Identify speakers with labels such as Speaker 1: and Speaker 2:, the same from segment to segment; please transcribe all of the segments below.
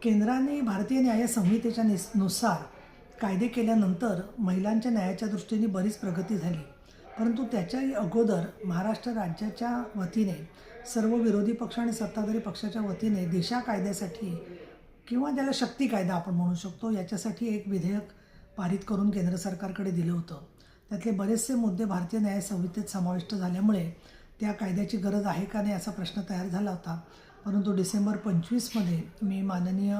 Speaker 1: केंद्राने भारतीय न्याय संहितेच्या नुसार कायदे केल्यानंतर महिलांच्या न्यायाच्या दृष्टीने बरीच प्रगती झाली. परंतु त्याच्याही अगोदर महाराष्ट्र राज्याच्या वतीने सर्व विरोधी पक्ष आणि सत्ताधारी पक्षाच्या वतीने दिशा कायद्यासाठी किंवा ज्याला शक्ती कायदा आपण म्हणू शकतो याच्यासाठी एक विधेयक पारित करून केंद्र सरकारकडे दिलं होतं. त्यातले बरेचसे मुद्दे भारतीय न्याय संहितेत समाविष्ट झाल्यामुळे त्या कायद्याची गरज आहे का नाही असा प्रश्न तयार झाला होता. परंतु डिसेंबर 25मध्ये मी माननीय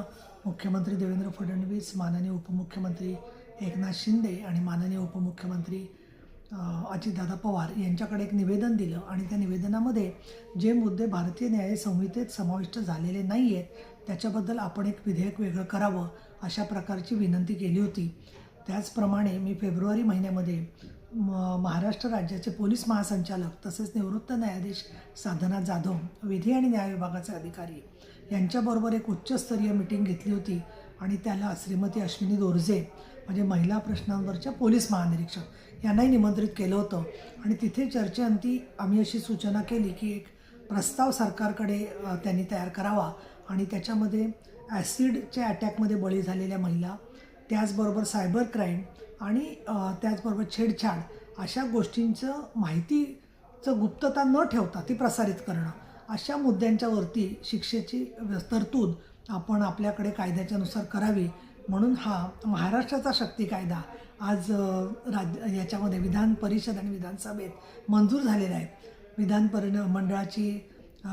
Speaker 1: मुख्यमंत्री देवेंद्र फडणवीस, माननीय उपमुख्यमंत्री एकनाथ शिंदे आणि माननीय उपमुख्यमंत्री अजितदादा पवार यांच्याकडे एक निवेदन दिलं आणि त्या निवेदनामध्ये जे मुद्दे भारतीय न्याय संहितेत समाविष्ट झालेले नाही आहेत त्याच्याबद्दल आपण एक विधेयक वेगळं करावं अशा प्रकारची विनंती केली होती. त्याचप्रमाणे मी फेब्रुवारी महिन्यामध्ये महाराष्ट्र राज्याचे पोलीस महासंचालक तसेच निवृत्त न्यायाधीश साधना जाधव, विधी आणि न्याय विभागाचे अधिकारी यांच्याबरोबर एक उच्चस्तरीय मीटिंग घेतली होती आणि त्याला श्रीमती अश्विनी दोर्जे म्हणजे महिला प्रश्नांवरच्या पोलीस महानिरीक्षक यांनाही निमंत्रित केलं होतं. आणि तिथे चर्चेअंती आम्ही अशी सूचना केली की एक प्रस्ताव सरकारकडे त्यांनी तयार करावा आणि त्याच्यामध्ये ॲसिडच्या अटॅकमध्ये बळी झालेल्या महिला, त्याचबरोबर सायबर क्राईम आणि त्याचबरोबर छेडछाड अशा गोष्टींचं माहितीचं गुप्तता न ठेवता ती प्रसारित करणं अशा मुद्द्यांच्यावरती शिक्षेची तरतूद आपण आपल्याकडे कायद्याच्यानुसार करावी. म्हणून हा महाराष्ट्राचा शक्ती कायदा आज याच्यामध्ये विधान परिषद आणि विधानसभेत मंजूर झालेला आहे. मंडळाची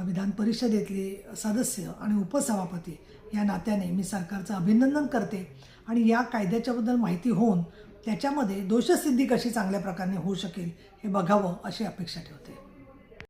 Speaker 1: विधान परिषदेतले सदस्य आणि उपसभापती या नात्याने मी सरकारचं अभिनंदन करते आणि या कायद्याच्याबद्दल माहिती होऊन त्याच्यामध्ये दोषसिद्धी कशी चांगल्या प्रकारे होऊ शकेल हे बघावं अशी अपेक्षा ठेवते.